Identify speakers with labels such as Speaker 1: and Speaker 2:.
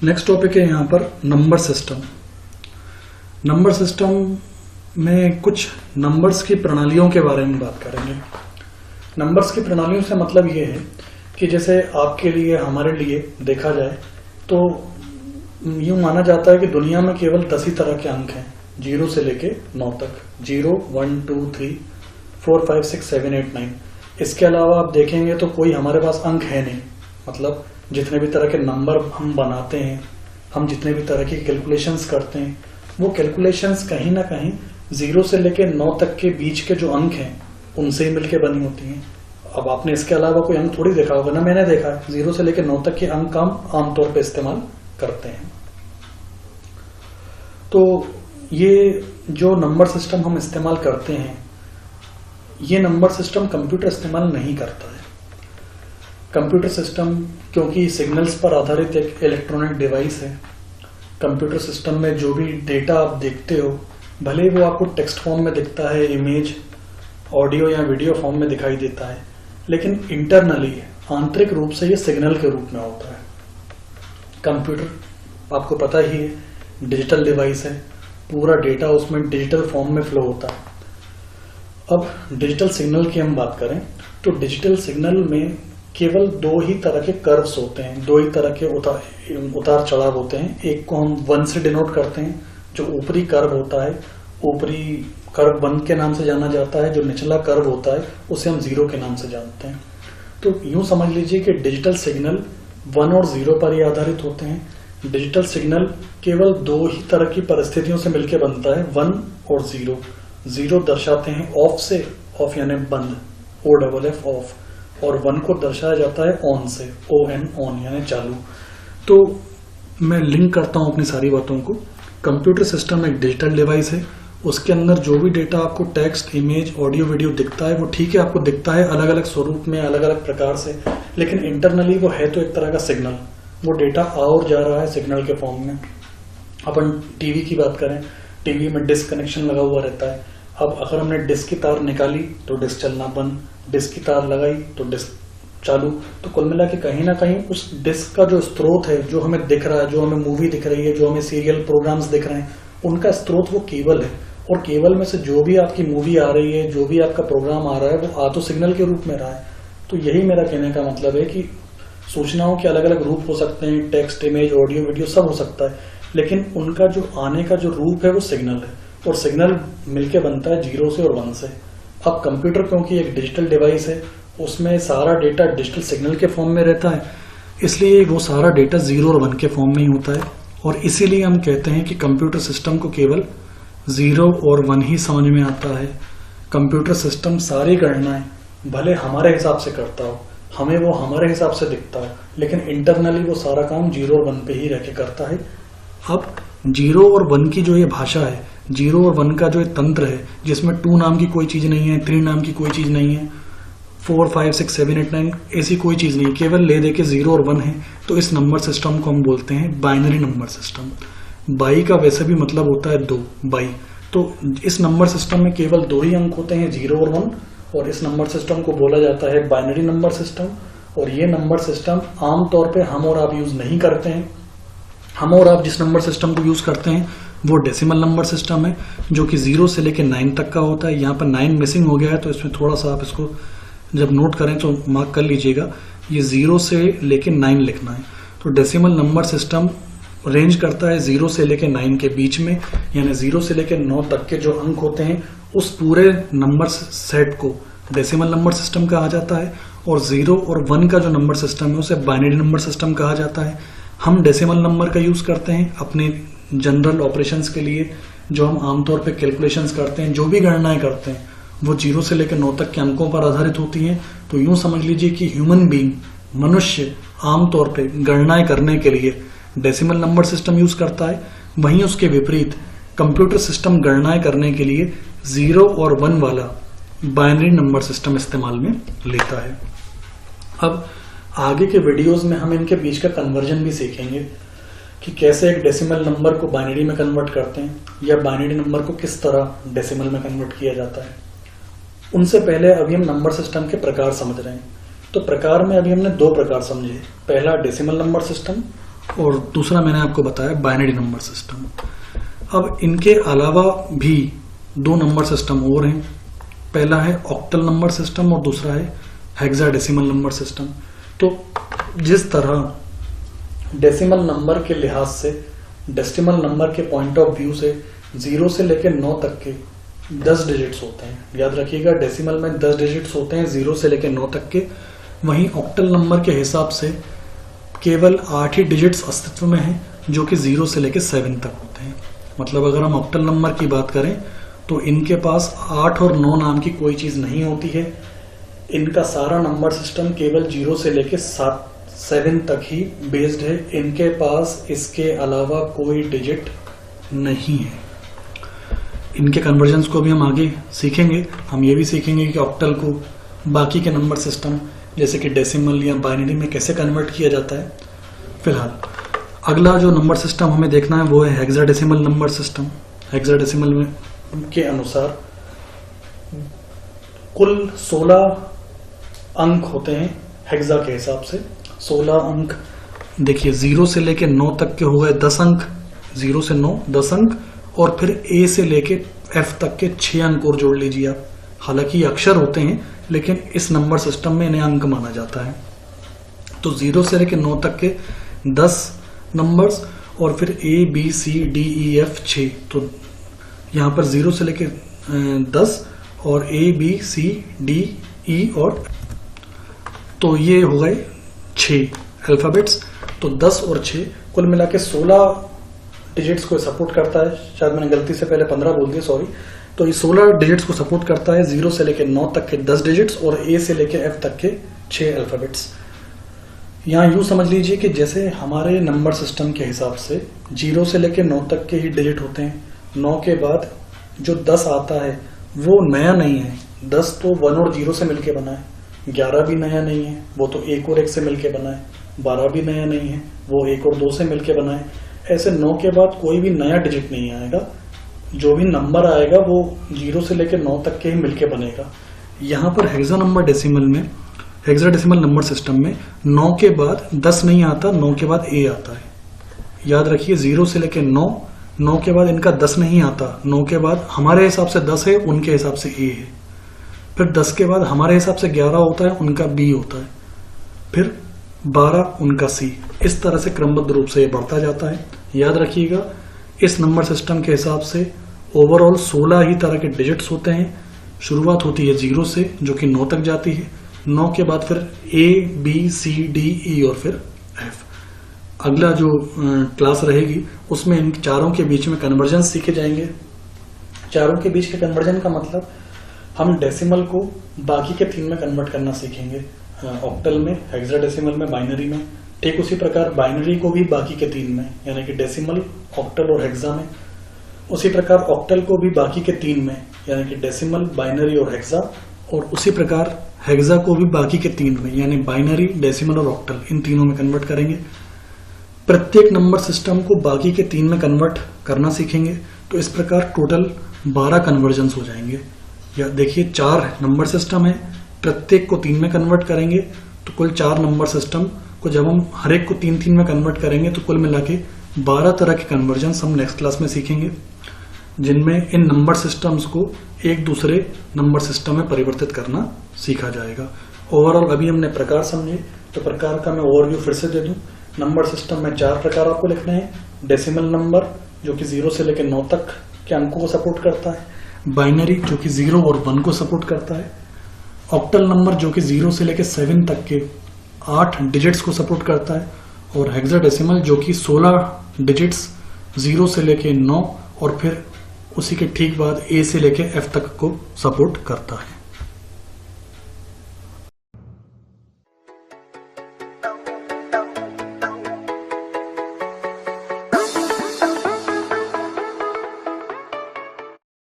Speaker 1: Next topic है यहाँ पर नंबर सिस्टम। नंबर सिस्टम में कुछ नंबर्स की प्रणालियों के बारे में बात करेंगे। नंबर्स की प्रणालियों से मतलब ये है कि जैसे आपके लिए हमारे लिए देखा जाए तो यूं माना जाता है कि दुनिया में केवल 10 ही तरह के अंक हैं, 0 से लेके 9 तक। 0, 1, 2, 3, 4, 5, 6, 7, 8, 9। इसके अलावा आप देखेंगे तो कोई हमारे पास अंक है नहीं। मतलब जितने भी तरह के नंबर हम बनाते हैं, हम जितने भी तरह की कैलकुलेशंस करते हैं, वो कैलकुलेशंस कहीं ना कहीं 0 से लेके 9 तक के बीच के जो अंक हैं उनसे ही मिलके बनी होती हैं। अब आपने इसके अलावा कोई अंक थोड़ी देखा होगा ना, मैंने देखा है। 0 से लेके 9 तक के अंक हम आमतौर पर इस्तेमाल करते हैं। तो ये जो नंबर सिस्टम हम इस्तेमाल करते हैं, ये नंबर सिस्टम कंप्यूटर इस्तेमाल नहीं करता है। कंप्यूटर सिस्टम क्योंकि सिग्नल्स पर आधारित एक इलेक्ट्रॉनिक डिवाइस है। कंप्यूटर सिस्टम में जो भी डेटा आप देखते हो, भले वो आपको टेक्स्ट फॉर्म में दिखता है, इमेज, ऑडियो या वीडियो फॉर्म में दिखाई देता है, लेकिन इंटरनली आंतरिक रूप से ये सिग्नल के रूप में होता है। कंप्यूटर आपको पता ही है, डिजिटल डिवाइस है, पूरा डेटा उसमें डिजिटल फॉर्म में फ्लो होता है। अब डिजिटल सिग्नल की हम बात करें तो डिजिटल सिग्नल में केवल 2 ही तरह के कर्व्स होते हैं, 2 ही तरह के उतार चढ़ाव होते हैं। एक को हम 1 से डिनोट करते हैं, जो ऊपरी कर्व होता है, ऊपरी कर्व 1 के नाम से जाना जाता है। जो निचला कर्व होता है उसे हम 0 के नाम से जानते हैं। तो यूं समझ लीजिए कि डिजिटल सिग्नल 1 और 0 पर ही आधारित होते हैं। डिजिटल सिग्नल केवल 2 ही तरह की परिस्थितियों से मिलकर बनता है, 1 और 0। 0 दर्शाते हैं ऑफ से, ऑफ यानी बंद, OFF ऑफ, और 1 को दर्शाया जाता है ऑन से, ON ऑन यानी चालू। तो मैं लिंक करता हूं अपनी सारी बातों को। कंप्यूटर सिस्टम एक डिजिटल डिवाइस है, उसके अंदर जो भी डेटा आपको टेक्स्ट, इमेज, ऑडियो, वीडियो दिखता है वो ठीक है, आपको दिखता है अलग अलग स्वरूप में, अलग अलग प्रकार से, लेकिन इंटरनली वो है तो एक तरह का सिग्नल। वो डेटा आ और जा रहा है सिग्नल के फॉर्म में। अपन टीवी की बात करें, टीवी में डिस्क कनेक्शन लगा हुआ रहता है। अब अगर हमने डिस्क की तार निकाली तो डिस्क चलना बंद, डिस्क की तार लगाई तो डिस्क चालू। तो कुल मिला के कहीं ना कहीं उस डिस्क का जो स्रोत है, जो हमें दिख रहा है, जो हमें मूवी दिख रही है, जो हमें सीरियल प्रोग्राम्स दिख रहे हैं, उनका स्रोत वो केबल है। और केबल में से जो भी आपकी मूवी आ रही है, जो भी आपका प्रोग्राम आ रहा है, वो आ तो सिग्नल के रूप में रहा है। तो यही मेरा कहने का मतलब है कि सूचनाओं के अलग अलग रूप हो सकते हैं, टेक्स्ट, इमेज, ऑडियो, वीडियो सब हो सकता है, लेकिन उनका जो आने का जो रूप है वो सिग्नल है। और सिग्नल मिलके बनता है 0 से और 1 से। अब कंप्यूटर क्योंकि एक डिजिटल डिवाइस है, उसमें सारा डेटा डिजिटल सिग्नल के फॉर्म में रहता है, इसलिए वो सारा डेटा 0 और 1 के फॉर्म में ही होता है। और इसीलिए हम कहते हैं कि कंप्यूटर सिस्टम को केवल 0 और 1 ही समझ में आता है। कंप्यूटर सिस्टम सारी गणनाएं भले हमारे हिसाब से करता हो, हमें वो हमारे हिसाब से दिखता है, लेकिन इंटरनली वो सारा काम 0 और 1 पे ही रह के करता है। अब 0 और 1 की जो ये भाषा है, 0 और 1 का जो ये तंत्र है, जिसमें 2 नाम की कोई चीज नहीं है, 3 नाम की कोई चीज नहीं है, 4, 5, 6, 7, 8, 9 ऐसी कोई चीज नहीं, केवल ले दे के 0 और 1 है। तो इस नंबर सिस्टम को हम बोलते हैं बाइनरी नंबर सिस्टम। बाई का वैसे भी मतलब होता है 2, बाई। तो इस नंबर सिस्टम में केवल 2 ही अंक होते हैं, 0 और 1, और इस नंबर सिस्टम को बोला जाता है बाइनरी नंबर सिस्टम। और ये नंबर सिस्टम आमतौर पे हम और आप यूज नहीं करते हैं। हम और आप जिस नंबर सिस्टम को यूज करते हैं वो डेसिमल नंबर सिस्टम है, जो कि 0 से लेकर 9 तक का होता है। यहाँ पर 9 मिसिंग हो गया है, तो इसमें थोड़ा सा आप इसको जब नोट करें तो मार्क कर लीजिएगा। ये 0 से लेकर 9 लिखना है। तो डेसिमल नंबर सिस्टम रेंज करता है 0 से लेकर 9 के बीच में, यानी 0 से लेकर 9 तक के जो अंक होते हैं उस पूरे नंबर सेट को डेसिमल नंबर सिस्टम कहा जाता है। और 0 और 1 का जो नंबर सिस्टम है उसे बाइनरी नंबर सिस्टम कहा जाता है। हम डेसिमल नंबर का यूज करते हैं अपने जनरल ऑपरेशंस के लिए, जो हम आमतौर पे कैलकुलेशंस करते हैं, जो भी गणनाएं करते हैं वो 0 से लेकर 9 तक के अंकों पर आधारित होती हैं। तो यूं समझ लीजिए कि ह्यूमन बीइंग, मनुष्य, आमतौर पे गणनाएं करने के लिए डेसिमल नंबर सिस्टम यूज करता है। वहीं उसके विपरीत कंप्यूटर सिस्टम गणनाएं करने के लिए 0 और 1 वाला बाइनरी नंबर सिस्टम इस्तेमाल में लेता है। अब आगे के वीडियोस में हम इनके बीच का कन्वर्जन भी सीखेंगे कि कैसे एक डेसिमल नंबर को बाइनरी में कन्वर्ट करते हैं, या बाइनरी नंबर को किस तरह डेसिमल में कन्वर्ट किया जाता है। उनसे पहले अभी हम नंबर सिस्टम के प्रकार समझ रहे हैं। तो प्रकार में अभी हमने 2 प्रकार समझे। पहला डेसिमल नंबर सिस्टम और दूसरा मैंने आपको बताया बाइनरी नंबर सिस्टम। अब इनके अलावा भी 2 नंबर सिस्टम और हैं। पहला है ऑक्टल नंबर सिस्टम और दूसरा है हेक्साडेसिमल नंबर सिस्टम। तो जिस तरह डेसिमल नंबर के लिहाज से, डेसिमल नंबर के पॉइंट ऑफ व्यू से 0 से लेकर 9 तक के 10 डिजिट्स होते हैं। याद रखिएगा, डेसिमल में 10 डिजिट्स होते हैं 0 से लेकर 9 तक के। वहीं ऑक्टल नंबर के हिसाब से केवल 8 ही डिजिट्स अस्तित्व में हैं, जो कि 0 से लेकर 7 तक होते हैं। मतलब अगर हम ऑक्टल नंबर की बात करें तो इनके पास 8 और 9 नाम की कोई चीज नहीं होती है। इनका सारा नंबर सिस्टम केवल 0 से लेकर 7 तक ही बेस्ड है। इनके पास इसके अलावा कोई डिजिट नहीं है। इनके कन्वर्जन्स को भी हम आगे सीखेंगे। हम ये भी सीखेंगे कि ऑक्टल को बाकी के नंबर सिस्टम जैसे कि डेसिमल या बाइनरी में कैसे कन्वर्ट किया जाता है। फिलहाल अगला जो नंबर सिस्टम हमें देखना है वो है हेक्साडेसिमल नंबर सिस्टम। हेक्साडेसिमल में के अनुसार कुल 16 अंक होते हैं हेक्सा के हिसाब से। 16 अंक देखिए, 0 से लेके 9 तक के हो गए 10 अंक, 0 से 9 10 अंक, और फिर ए से लेके एफ तक के 6 अंक और जोड़ लीजिए आप। हालांकि ये अक्षर होते हैं लेकिन इस नंबर सिस्टम में इन्हें अंक माना जाता है। तो 0 से लेके 9 तक के 10 नंबर्स और फिर A B C D E F 6। तो यहाँ पर 0 से लेके 10 और ए बी सी डी ई और तो ये हो गए 6 अल्फाबेट्स। तो 10 और 6 कुल मिला के 16 डिजिट्स को सपोर्ट करता है। शायद मैंने गलती से पहले 15 बोल दिया, सॉरी। तो ये 16 डिजिट्स को सपोर्ट करता है। 0 से लेके 9 तक के 10 डिजिट्स और ए से लेके एफ तक के 6 अल्फाबेट्स। यहाँ यूं समझ लीजिए कि जैसे हमारे नंबर सिस्टम के हिसाब से 0 से लेके 9 तक के ही डिजिट होते हैं। 9 के बाद जो 10 आता है वो नया नहीं है। 10 तो 1 और 0 से मिलके बना है। 11 भी नया नहीं है, वो तो 1 और 1 से मिलके बना है। 12 भी नया नहीं है, वो 1 और 2 से मिलके बना है। ऐसे 9 के बाद कोई भी नया डिजिट नहीं आएगा। जो भी नंबर आएगा वो 0 से लेकर 9 तक के ही मिलके बनेगा। यहाँ पर हेक्साडेसिमल नंबर सिस्टम में 9 के बाद 10 नहीं आता, 9 के बाद ए आता है। याद रखिए, 0 से लेकर 9 के बाद इनका 10 नहीं आता। 9 के बाद हमारे हिसाब से 10 है, उनके हिसाब से ए है। फिर 10 के बाद हमारे हिसाब से 11 होता है, उनका बी होता है। फिर 12 उनका सी। इस तरह से क्रमबद्ध रूप से ये बढ़ता जाता है। याद रखिएगा, इस नंबर सिस्टम के हिसाब से ओवरऑल 16 ही तरह के डिजिट्स होते हैं। शुरुआत होती है 0 से, जो कि 9 तक जाती है। 9 के बाद फिर ए बी सी डी ई और फिर एफ। अगला जो क्लास रहेगी उसमें इन चारों के बीच में कन्वर्जन सीखे जाएंगे। चारों के बीच के कन्वर्जन का मतलब हम डेसिमल को बाकी के 3 में कन्वर्ट करना सीखेंगे। ऑक्टल में, हेक्साडेसिमल में, बाइनरी में। ठीक उसी प्रकार बाइनरी को भी बाकी के 3 में, यानी कि डेसिमल, ऑक्टल और हेक्सा में। उसी प्रकार ऑक्टल को भी बाकी के 3 में, यानी कि डेसिमल, बाइनरी और हेक्सा। और उसी प्रकार हेक्सा को भी बाकी के 3 में, यानी बाइनरी, डेसिमल और ऑक्टल, इन तीनों में कन्वर्ट करेंगे। प्रत्येक नंबर सिस्टम को बाकी के 3 में कन्वर्ट करना सीखेंगे। तो इस प्रकार टोटल 12 कन्वर्जन्स हो जाएंगे। या देखिए, 4 नंबर सिस्टम है, प्रत्येक को 3 में कन्वर्ट करेंगे तो कुल 4 नंबर सिस्टम को जब हम हर एक को 3-3 में कन्वर्ट करेंगे तो कुल मिला के 12 तरह के कन्वर्जन्स हम नेक्स्ट क्लास में सीखेंगे, जिनमें इन नंबर सिस्टम्स को एक दूसरे नंबर सिस्टम में परिवर्तित करना सीखा जाएगा। ओवरऑल अभी हमने प्रकार समझे, तो प्रकार का मैं ओवरव्यू फिर से दे दूं। नंबर सिस्टम में 4 प्रकार आपको लिखने हैं। डेसिमल नंबर, जो कि 0 से लेकर 9 तक के अंकों को सपोर्ट करता है। बाइनरी, जो कि 0 और 1 को सपोर्ट करता है। ऑक्टल नंबर, जो कि 0 से लेकर 7 तक के 8 डिजिट्स को सपोर्ट करता है। और हेक्साडेसिमल, जो कि 16 डिजिट्स 0 से लेकर 9 और फिर उसी के ठीक बाद ए से लेकर एफ तक को सपोर्ट करता है।